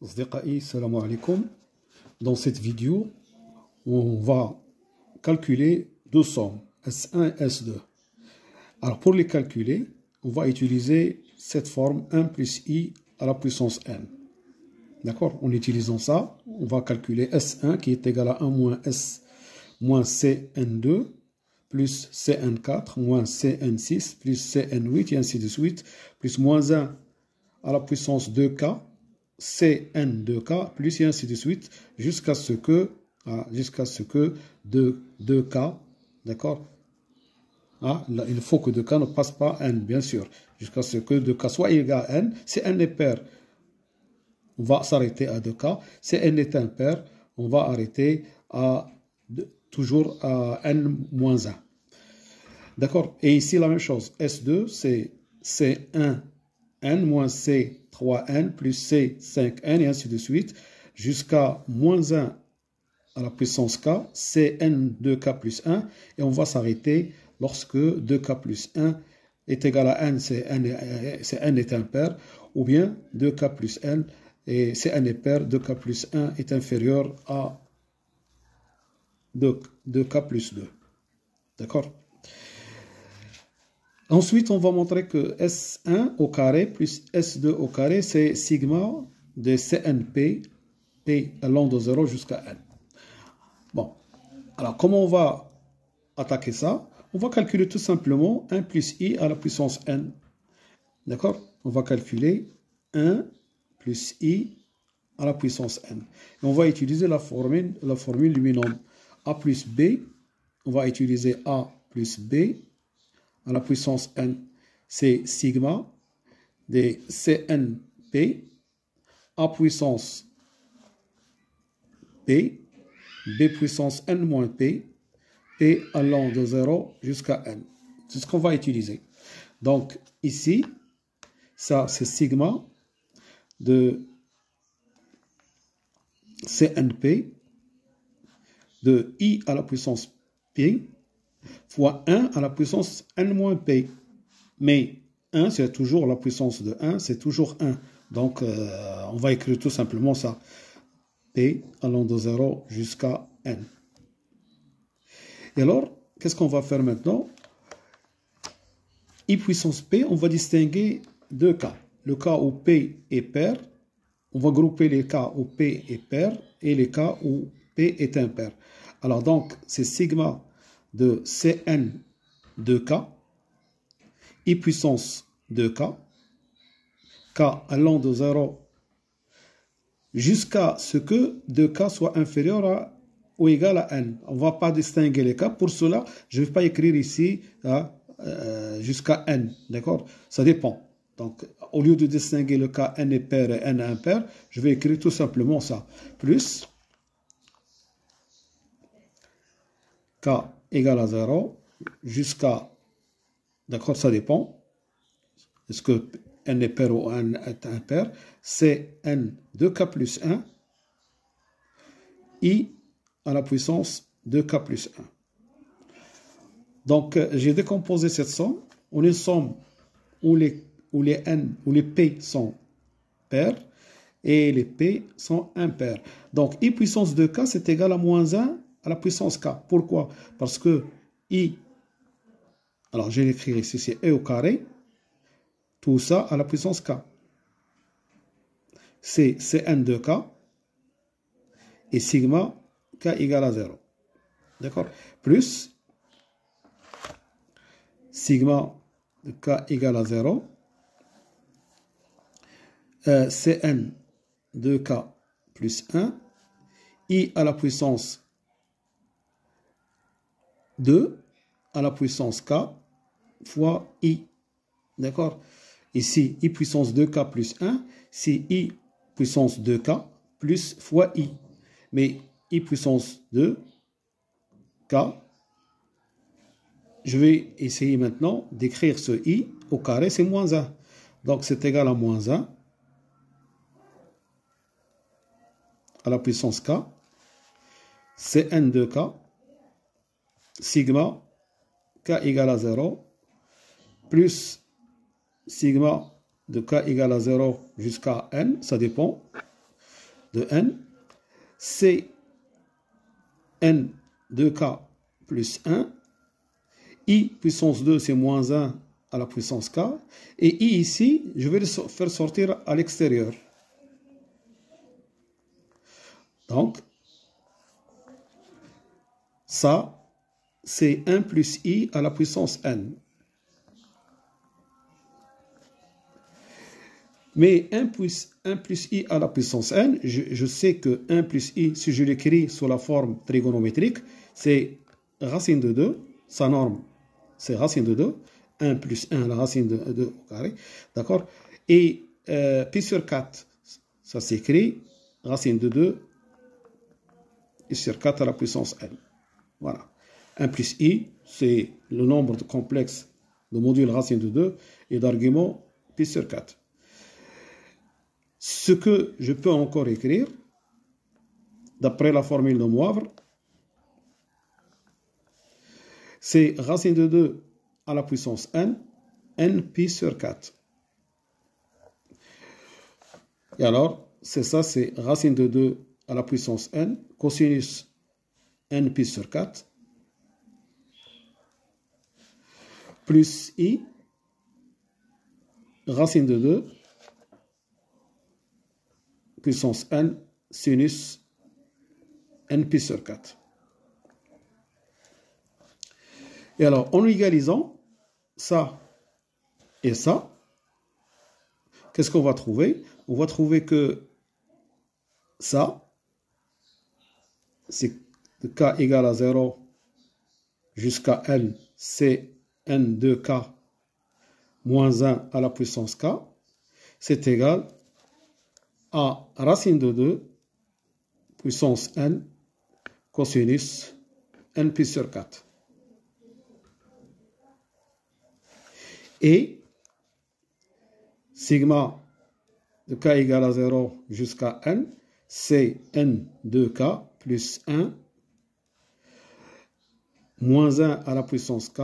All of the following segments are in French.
Asdiqai, salam alaikum. Dans cette vidéo, on va calculer deux sommes, S1 et S2. Alors pour les calculer, on va utiliser cette forme 1 plus I à la puissance n. D'accord? En utilisant ça, on va calculer S1 qui est égal à 1 moins S moins Cn2 plus Cn4 moins Cn6 plus Cn8 et ainsi de suite, plus moins 1 à la puissance 2k, Cn2k, plus et ainsi de suite, jusqu'à ce que 2k, d'accord? Il faut que 2k ne passe pas n, bien sûr, jusqu'à ce que 2k soit égal à n. Si n est pair, on va s'arrêter à 2k. Si n est impair, on va arrêter à toujours à n-1. D'accord? Et ici, la même chose. S2, c'est C1n moins C3n plus C5n et ainsi de suite, jusqu'à moins 1 à la puissance k, Cn2k plus 1, et on va s'arrêter lorsque 2k plus 1 est égal à n, c'est n est impair, ou bien 2k plus n, et Cn est pair, 2k plus 1 est inférieur à 2k plus 2. D'accord? Ensuite, on va montrer que S1 au carré plus S2 au carré, c'est sigma de CNP, P allant de 0 jusqu'à N. Bon, alors comment on va attaquer ça? On va calculer tout simplement 1 plus I à la puissance N. D'accord? On va calculer 1 plus I à la puissance N. Et on va utiliser la formule du binôme A plus B. On va utiliser A plus B à la puissance n, c'est sigma de CNP à puissance P, B puissance n moins P, P allant de 0 jusqu'à n. C'est ce qu'on va utiliser. Donc ici, ça c'est sigma de CNP de I à la puissance P fois 1 à la puissance n moins p. Mais 1, c'est toujours la puissance de 1, c'est toujours 1. Donc, on va écrire tout simplement ça. P allant de 0 jusqu'à n. Et alors, qu'est-ce qu'on va faire maintenant? I puissance p, on va distinguer deux cas. Le cas où p est pair, on va grouper les cas où p est pair et les cas où p est impair. Alors donc, c'est sigma de Cn 2k, I puissance 2k, k allant de 0 jusqu'à ce que 2k soit inférieur à ou égal à n. On ne va pas distinguer les cas. Pour cela, je ne vais pas écrire ici jusqu'à n. D'accord? Ça dépend. Donc, au lieu de distinguer le cas n est pair et n impair, je vais écrire tout simplement ça. Plus k égale à 0 jusqu'à, d'accord, ça dépend, est-ce que n est pair ou n est impair, c'est n 2k plus 1, I à la puissance 2k plus 1. Donc, j'ai décomposé cette somme en une somme où les p sont pairs et les p sont impairs. Donc, I puissance 2k, c'est égal à moins 1 à la puissance k. Pourquoi? Parce que I, alors je vais l'écrire ici, c'est E au carré, tout ça à la puissance k. C'est Cn de k et sigma k égale à 0. D'accord? Plus sigma de k égale à 0, Cn de k plus 1, I à la puissance 2 à la puissance k fois I. D'accord? Ici, I puissance 2k plus 1, c'est I puissance 2k plus fois I. Mais I puissance 2k, je vais essayer maintenant d'écrire ce I au carré, c'est moins 1. Donc, c'est égal à moins 1 à la puissance k, Cn de k, sigma k égale à 0, plus sigma de k égale à 0 jusqu'à n, ça dépend, de n, c'est n 2k plus 1, i puissance 2, c'est moins 1 à la puissance k, et i ici, je vais le faire sortir à l'extérieur. Donc, ça, c'est 1 plus i à la puissance n. Mais 1 plus i à la puissance n, je sais que 1 plus i, si je l'écris sous la forme trigonométrique, c'est racine de 2, sa norme, c'est racine de 2, 1 plus 1, la racine de 2 au carré, d'accord? Et pi sur 4, ça s'écrit racine de 2 et sur 4 à la puissance n. Voilà. 1 plus i, c'est le nombre de complexe de modules racine de 2 et d'arguments pi sur 4. Ce que je peux encore écrire, d'après la formule de Moivre, c'est racine de 2 à la puissance n, n pi sur 4. Et alors, c'est ça, c'est racine de 2 à la puissance n, cosinus n pi sur 4, plus i, racine de 2, puissance n, sinus n pi sur 4. Et alors, en égalisant ça et ça, qu'est-ce qu'on va trouver? On va trouver que ça, c'est de k égale à 0 jusqu'à n, c'est n de k moins 1 à la puissance k, c'est égal à racine de 2 puissance n cosinus n pi sur 4. Et sigma de k égale à 0 jusqu'à n, c'est n de k plus 1 moins 1 à la puissance k,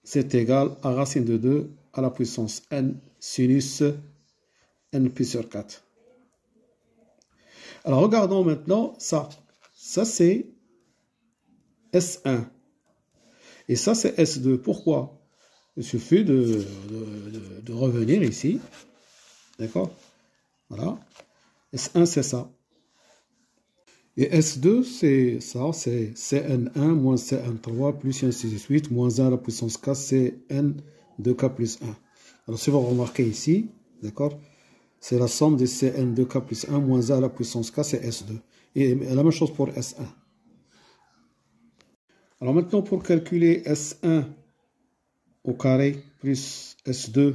c'est égal à racine de 2 à la puissance n sinus n pi sur 4. Alors regardons maintenant ça. Ça c'est S1. Et ça c'est S2. Pourquoi? Il suffit de revenir ici. D'accord? Voilà. S1 c'est ça. Et S2 c'est ça, c'est Cn1 moins Cn3 plus ainsi de suite, moins 1 à la puissance k, Cn 2k plus 1. Alors si vous remarquez ici, d'accord? C'est la somme de Cn 2k plus 1 moins 1 à la puissance k, c'est S2. Et la même chose pour S1. Alors maintenant, pour calculer S1 au carré plus S2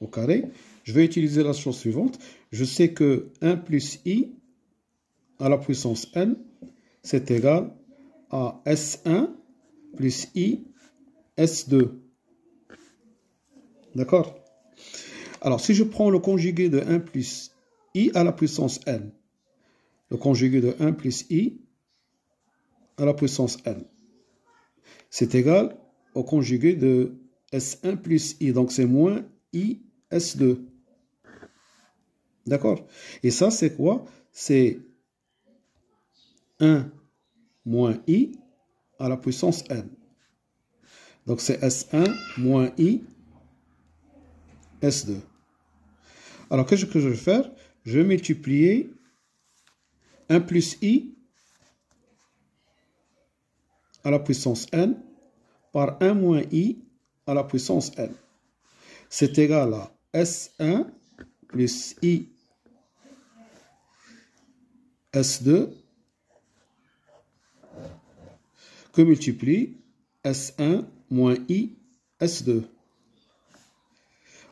au carré, je vais utiliser la chose suivante. Je sais que 1 plus i à la puissance n, c'est égal à S1 plus i S2. D'accord? Alors, si je prends le conjugué de 1 plus i à la puissance n, le conjugué de 1 plus i à la puissance n, c'est égal au conjugué de S1 plus i, donc c'est moins i S2. D'accord? Et ça, c'est quoi? C'est 1 moins i à la puissance n. Donc c'est S1 moins i S2. Alors qu'est-ce que je vais faire? Je vais multiplier 1 plus i à la puissance n par 1 moins i à la puissance n. C'est égal à S1 plus i S2 que multiplie S1 moins i S2.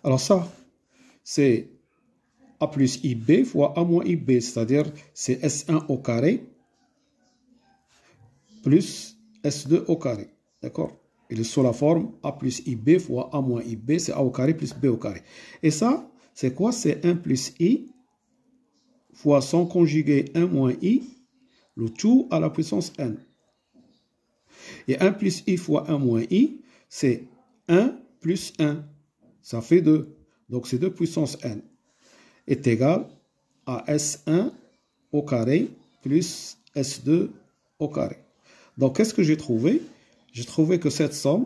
Alors ça, c'est A plus IB fois A moins IB, c'est-à-dire c'est S1 au carré plus S2 au carré. D'accord? Il est sous la forme A plus IB fois A moins IB, c'est A au carré plus B au carré. Et ça, c'est quoi? C'est 1 plus I fois son conjugué 1 moins I, le tout à la puissance n. Et 1 plus I fois 1 moins I, c'est 1 plus 1. Ça fait 2. Donc c'est 2 puissance n est égal à S1 au carré plus S2 au carré. Donc, qu'est-ce que j'ai trouvé? J'ai trouvé que cette somme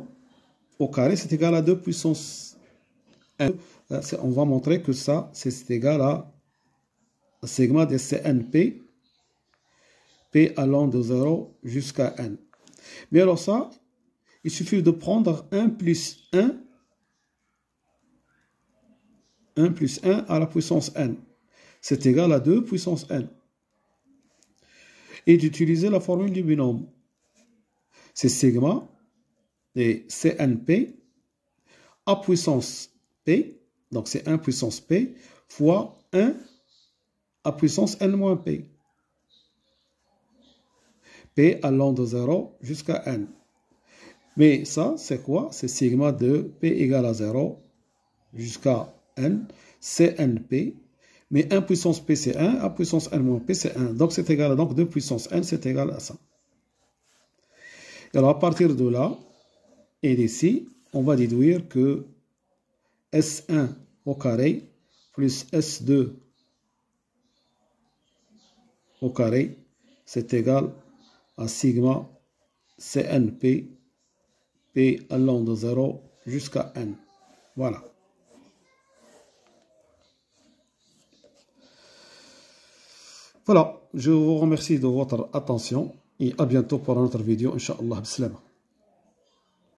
au carré, c'est égal à 2 puissance 1. On va montrer que ça, c'est égal à sigma de CNP, P allant de 0 jusqu'à N. Mais alors ça, il suffit de prendre 1 plus 1 à la puissance N. C'est égal à 2 puissance N. Et d'utiliser la formule du binôme. C'est sigma de CNP à puissance P, donc c'est 1 puissance P, fois 1 à puissance N moins P. P allant de 0 jusqu'à N. Mais ça, c'est quoi? C'est sigma de P égale à 0 jusqu'à N, CNP. Mais 1 puissance P, c'est 1, à puissance N moins P, c'est 1. Donc, c'est égal à donc 2 puissance N, c'est égal à ça. Alors, à partir de là, et d'ici, on va déduire que S1 au carré plus S2 au carré, c'est égal à sigma CNP, P allant de 0 jusqu'à N. Voilà. Voilà, je vous remercie de votre attention et à bientôt pour une autre vidéo, Inch'Allah. Bismillah.